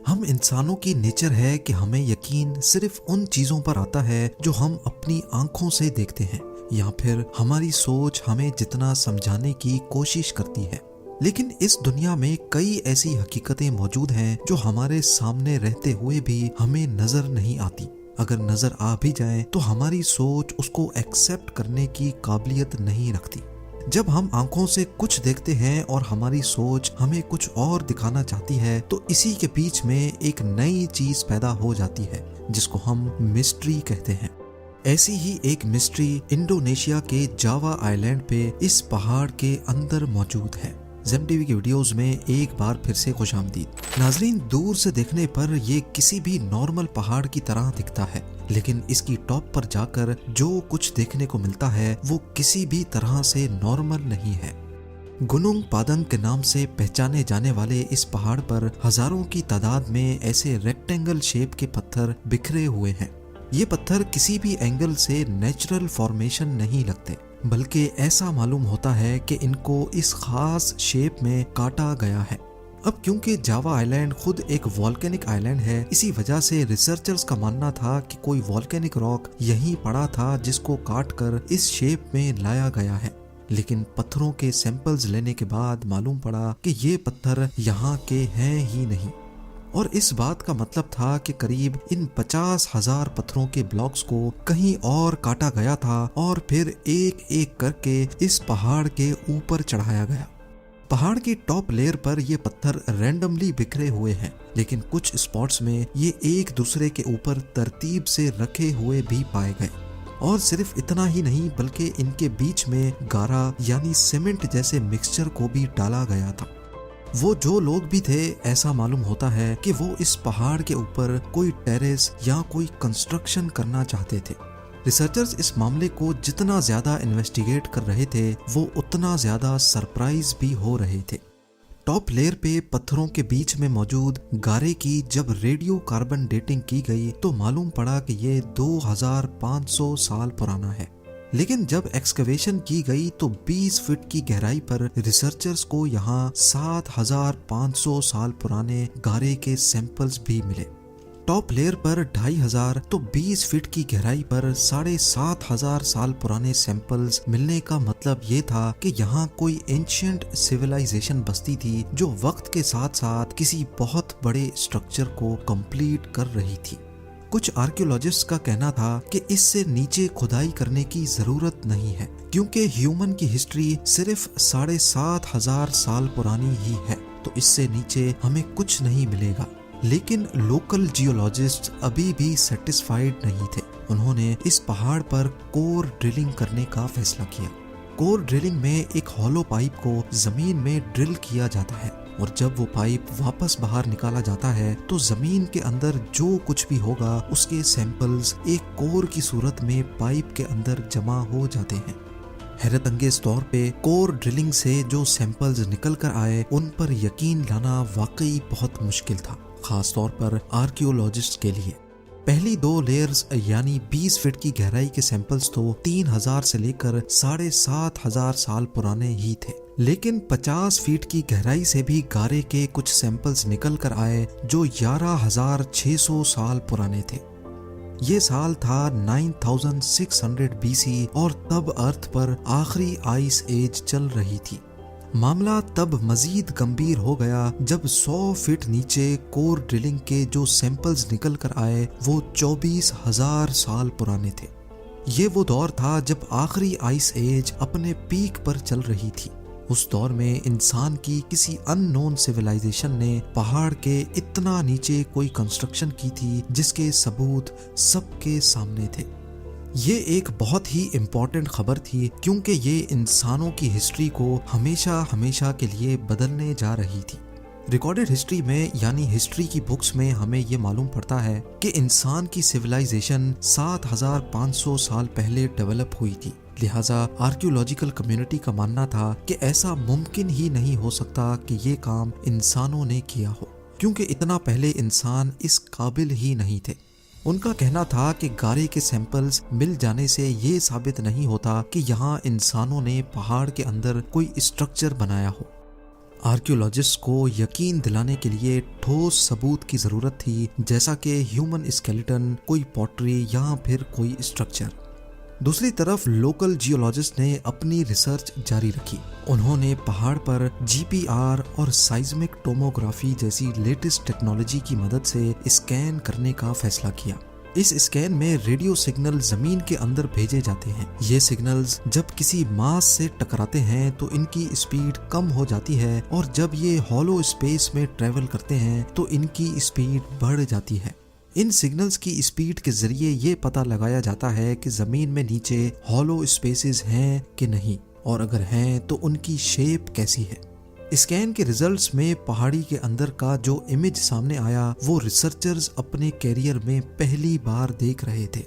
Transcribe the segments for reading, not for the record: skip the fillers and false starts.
हम इंसानों की नेचर है कि हमें यकीन सिर्फ उन चीजों पर आता है जो हम अपनी आंखों से देखते हैं, या फिर हमारी सोच हमें जितना समझाने की कोशिश करती है। लेकिन इस दुनिया में कई ऐसी हकीकतें मौजूद हैं जो हमारे सामने रहते हुए भी हमें नजर नहीं आती। अगर नजर आ भी जाए तो हमारी सोच उसको एक्सेप्ट करने की काबिलियत नहीं रखती। जब हम आंखों से कुछ देखते हैं और हमारी सोच हमें कुछ और दिखाना चाहती है, तो इसी के बीच में एक नई चीज पैदा हो जाती है जिसको हम मिस्ट्री कहते हैं। ऐसी ही एक मिस्ट्री इंडोनेशिया के जावा आइलैंड पे इस पहाड़ के अंदर मौजूद है। ज़ेम टीवी की वीडियोस में एक बार फिर से खुशामदीद। नाजरीन, दूर से देखने पर ये किसी भी नॉर्मल पहाड़ की तरह दिखता है, लेकिन इसकी टॉप पर जाकर जो कुछ देखने को मिलता है वो किसी भी तरह से नॉर्मल नहीं है। गुनुंग पादंग के नाम से पहचाने जाने वाले इस पहाड़ पर हजारों की तादाद में ऐसे रेक्टेंगल शेप के पत्थर बिखरे हुए हैं। ये पत्थर किसी भी एंगल से नेचुरल फॉर्मेशन नहीं लगते, बल्कि ऐसा मालूम होता है कि इनको इस खास शेप में काटा गया है। अब क्योंकि जावा आइलैंड खुद एक वॉल्केनिक आइलैंड है, इसी वजह से रिसर्चर्स का मानना था कि कोई वॉल्केनिक रॉक यहीं पड़ा था जिसको काट कर इस शेप में लाया गया है। लेकिन पत्थरों के सैंपल्स लेने के बाद मालूम पड़ा कि ये पत्थर यहाँ के हैं ही नहीं, और इस बात का मतलब था कि करीब इन 50,000 पत्थरों के ब्लॉक्स को कहीं और काटा गया था और फिर एक एक करके इस पहाड़ के ऊपर चढ़ाया गया। पहाड़ की टॉप लेयर पर ये पत्थर रैंडमली बिखरे हुए हैं, लेकिन कुछ स्पॉट्स में ये एक दूसरे के ऊपर तरतीब से रखे हुए भी पाए गए। और सिर्फ इतना ही नहीं, बल्कि इनके बीच में गारा यानी सीमेंट जैसे मिक्सचर को भी डाला गया था। वो जो लोग भी थे, ऐसा मालूम होता है कि वो इस पहाड़ के ऊपर कोई टेरेस या कोई कंस्ट्रक्शन करना चाहते थे। रिसर्चर्स इस मामले को जितना ज्यादा इन्वेस्टिगेट कर रहे थे, वो उतना ज्यादा सरप्राइज भी हो रहे थे। टॉप लेयर पे पत्थरों के बीच में मौजूद गारे की जब रेडियो कार्बन डेटिंग की गई तो मालूम पड़ा कि ये 2500 साल पुराना है। लेकिन जब एक्सकवेशन की गई तो 20 फीट की गहराई पर रिसर्चर्स को यहाँ 7500 साल पुराने गारे के सैंपल्स भी मिले। टॉप लेयर पर 2500 तो 20 फीट की गहराई पर 7500 साल पुराने सैंपल्स मिलने का मतलब ये था कि यहाँ कोई एंशिएंट सिविलाइजेशन बस्ती थी जो वक्त के साथ साथ किसी बहुत बड़े स्ट्रक्चर को कंप्लीट कर रही थी। कुछ आर्कियोलॉजिस्ट का कहना था कि इससे नीचे खुदाई करने की जरूरत नहीं है, क्योंकि ह्यूमन की हिस्ट्री सिर्फ 7500 साल पुरानी ही है, तो इससे नीचे हमें कुछ नहीं मिलेगा। लेकिन लोकल जियोलॉजिस्ट अभी भी सेटिस्फाइड नहीं थे। उन्होंने इस पहाड़ पर कोर ड्रिलिंग करने का फैसला किया। कोर ड्रिलिंग में एक हॉलो पाइप को जमीन में ड्रिल किया जाता है, और जब वो पाइप वापस बाहर निकाला जाता है तो जमीन के अंदर जो कुछ भी होगा उसके सैंपल्स एक कोर की सूरत में पाइप के अंदर जमा हो जाते हैं। हैरत अंगेज तौर पे कोर ड्रिलिंग से जो सैंपल्स निकल कर आए उन पर यकीन लाना वाकई बहुत मुश्किल था, खास तौर पर आर्कियोलॉजिस्ट के लिए। पहली 2 लेयर्स यानी 20 फीट की गहराई के सैंपल्स तो 3000 से लेकर 7500 साल पुराने ही थे, लेकिन 50 फीट की गहराई से भी गारे के कुछ सैंपल्स निकल कर आए जो 11600 साल पुराने थे। ये साल था 9600 BC और तब अर्थ पर आखिरी आइस एज चल रही थी। मामला तब मजीद गंभीर हो गया जब 100 फीट नीचे कोर ड्रिलिंग के जो सैंपल्स निकल कर आए वो 24,000 साल पुराने थे। ये वो दौर था जब आखिरी आइस एज अपने पीक पर चल रही थी। उस दौर में इंसान की किसी अननोन सिविलाइजेशन ने पहाड़ के इतना नीचे कोई कंस्ट्रक्शन की थी जिसके सबूत सबके सामने थे। ये एक बहुत ही इम्पोर्टेंट खबर थी, क्योंकि ये इंसानों की हिस्ट्री को हमेशा हमेशा के लिए बदलने जा रही थी। रिकॉर्डेड हिस्ट्री में यानी हिस्ट्री की बुक्स में हमें ये मालूम पड़ता है कि इंसान की सिविलाइजेशन 7500 साल पहले डेवलप हुई थी। लिहाजा आर्कियोलॉजिकल कम्युनिटी का मानना था कि ऐसा मुमकिन ही नहीं हो सकता कि ये काम इंसानों ने किया हो, क्योंकि इतना पहले इंसान इस काबिल ही नहीं थे। उनका कहना था कि गारे के सैंपल्स मिल जाने से ये साबित नहीं होता कि यहाँ इंसानों ने पहाड़ के अंदर कोई स्ट्रक्चर बनाया हो। आर्कियोलॉजिस्ट को यकीन दिलाने के लिए ठोस सबूत की जरूरत थी, जैसा कि ह्यूमन स्केलेटन, कोई पॉटरी या फिर कोई स्ट्रक्चर। दूसरी तरफ लोकल जियोलॉजिस्ट ने अपनी रिसर्च जारी रखी। उन्होंने पहाड़ पर जीपीआर और साइज्मिक टोमोग्राफी जैसी लेटेस्ट टेक्नोलॉजी की मदद से स्कैन करने का फैसला किया। इस स्कैन में रेडियो सिग्नल जमीन के अंदर भेजे जाते हैं। ये सिग्नल्स जब किसी मास से टकराते हैं तो इनकी स्पीड कम हो जाती है, और जब ये हॉलो स्पेस में ट्रेवल करते हैं तो इनकी स्पीड बढ़ जाती है। इन सिग्नल्स की स्पीड के जरिए ये पता लगाया जाता है कि जमीन में नीचे हॉलो स्पेसेस हैं कि नहीं, और अगर हैं तो उनकी शेप कैसी है। स्कैन के रिजल्ट्स में पहाड़ी के अंदर का जो इमेज सामने आया वो रिसर्चर्स अपने कैरियर में पहली बार देख रहे थे।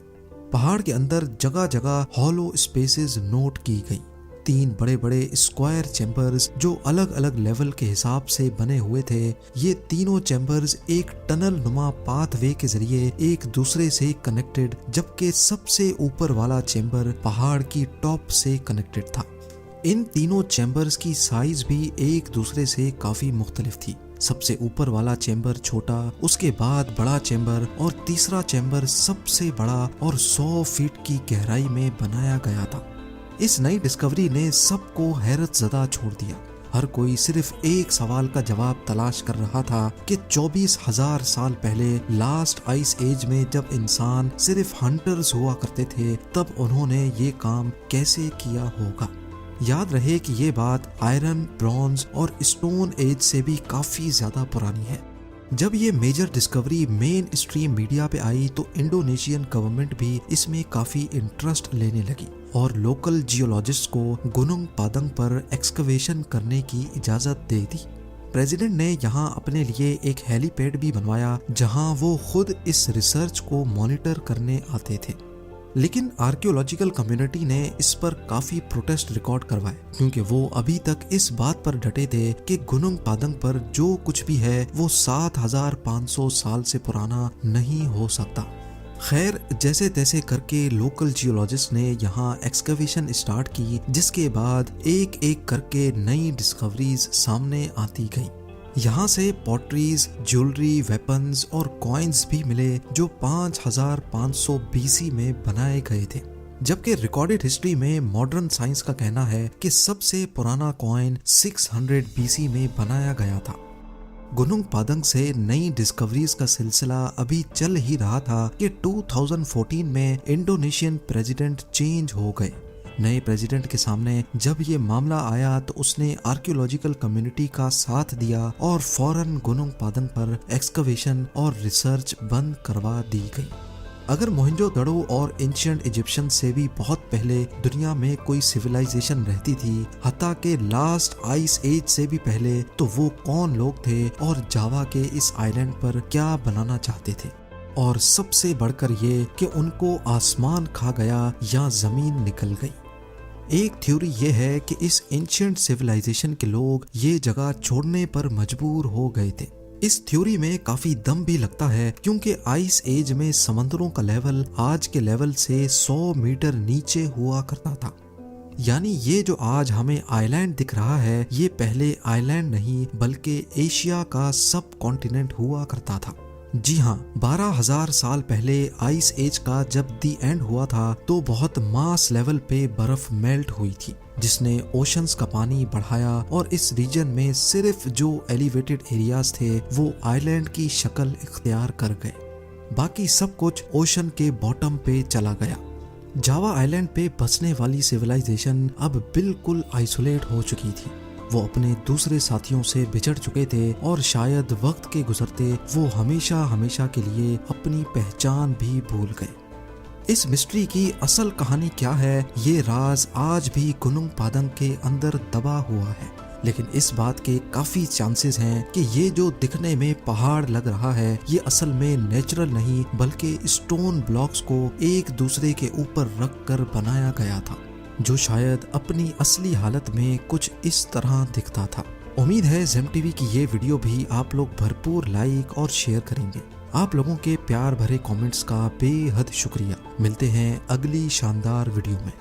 पहाड़ के अंदर जगह जगह हॉलो स्पेसेस नोट की गई। 3 बड़े बड़े स्क्वायर चैम्बर्स जो अलग अलग लेवल के हिसाब से बने हुए थे। ये तीनों चैम्बर्स एक टनल नुमा पाथवे के जरिए एक दूसरे से कनेक्टेड, जबकि सबसे ऊपर वाला चैम्बर पहाड़ की टॉप से कनेक्टेड था। इन तीनों चैम्बर्स की साइज भी एक दूसरे से काफी मुख्तलिफ थी। सबसे ऊपर वाला चैम्बर छोटा, उसके बाद बड़ा चैम्बर, और तीसरा चैम्बर सबसे बड़ा और 100 फीट की गहराई में बनाया गया था। इस नई डिस्कवरी ने सबको हैरत ज़दा छोड़ दिया। हर कोई सिर्फ एक सवाल का जवाब तलाश कर रहा था कि 24,000 साल पहले लास्ट आइस एज में जब इंसान सिर्फ हंटर्स हुआ करते थे, तब उन्होंने ये काम कैसे किया होगा। याद रहे कि ये बात आयरन, ब्रॉन्ज और स्टोन एज से भी काफी ज्यादा पुरानी है। जब ये major discovery mainstream media पे आई तो इंडोनेशियन गवर्नमेंट भी इसमें काफी इंटरेस्ट लेने लगी और लोकल जियोलॉजिस्ट को गुनुंग पादंग पर एक्सकवेशन करने की इजाजत दे दी। प्रेसिडेंट ने यहाँ अपने लिए एक हेलीपैड भी बनवाया जहाँ वो खुद इस रिसर्च को मॉनिटर करने आते थे। लेकिन आर्कियोलॉजिकल कम्युनिटी ने इस पर काफी प्रोटेस्ट रिकॉर्ड करवाए, क्योंकि वो अभी तक इस बात पर डटे थे कि गुनुंग पादंग पर जो कुछ भी है वो 7,500 साल से पुराना नहीं हो सकता। खैर, जैसे तैसे करके लोकल जियोलॉजिस्ट ने यहाँ एक्सकवेशन स्टार्ट की, जिसके बाद एक एक करके नई डिस्कवरीज सामने आती गई। यहाँ से पॉटरीज, ज्वेलरी, वेपन्स और कॉइन्स भी मिले जो 5,500 BC में बनाए गए थे। जबकि रिकॉर्डेड हिस्ट्री में मॉडर्न साइंस का कहना है कि सबसे पुराना कॉइन 600 BC में बनाया गया था। गुनुंग पादंग से नई डिस्कवरीज का सिलसिला अभी चल ही रहा था कि 2014 में इंडोनेशियन प्रेसिडेंट चेंज हो गए। नए प्रेसिडेंट के सामने जब ये मामला आया तो उसने आर्कियोलॉजिकल कम्युनिटी का साथ दिया और फौरन गुनुंग पादंग पर एक्सकवेशन और रिसर्च बंद करवा दी गई। अगर मोहनजोदड़ो और एंशिएंट इजिप्शियन से भी बहुत पहले दुनिया में कोई सिविलाइजेशन रहती थी, हत्ता के लास्ट आइस एज से भी पहले, तो वो कौन लोग थे और जावा के इस आइलैंड पर क्या बनाना चाहते थे, और सबसे बढ़कर ये कि उनको आसमान खा गया या जमीन निकल गई। एक थ्योरी ये है कि इस एंशिएंट सिविलाइजेशन के लोग ये जगह छोड़ने पर मजबूर हो गए थे। इस थ्योरी में काफी दम भी लगता है, क्योंकि आइस एज में समंदरों का लेवल आज के लेवल से 100 मीटर नीचे हुआ करता था। यानी ये जो आज हमें आइलैंड दिख रहा है, ये पहले आइलैंड नहीं बल्कि एशिया का सब कॉन्टिनेंट हुआ करता था। जी हाँ, 12,000 साल पहले आइस एज का जब दी एंड हुआ था तो बहुत मास लेवल पे बर्फ मेल्ट हुई थी, जिसने ओशंस का पानी बढ़ाया और इस रीजन में सिर्फ जो एलिवेटेड एरियाज थे वो आइलैंड की शक्ल इख्तियार कर गए। बाकी सब कुछ ओशन के बॉटम पे चला गया। जावा आइलैंड पे बसने वाली सिविलाइजेशन अब बिल्कुल आइसोलेट हो चुकी थी। वो अपने दूसरे साथियों से बिछड़ चुके थे और शायद वक्त के गुजरते वो हमेशा हमेशा के लिए अपनी पहचान भी भूल गए। इस मिस्ट्री की असल कहानी क्या है, ये राज आज भी गुनुंग पादंग के अंदर दबा हुआ है। लेकिन इस बात के काफी चांसेस हैं कि ये जो दिखने में पहाड़ लग रहा है, ये असल में नेचुरल नहीं बल्कि स्टोन ब्लॉक्स को एक दूसरे के ऊपर रख कर बनाया गया था, जो शायद अपनी असली हालत में कुछ इस तरह दिखता था। उम्मीद है ज़ेम टीवी की ये वीडियो भी आप लोग भरपूर लाइक और शेयर करेंगे। आप लोगों के प्यार भरे कमेंट्स का बेहद शुक्रिया। मिलते हैं अगली शानदार वीडियो में।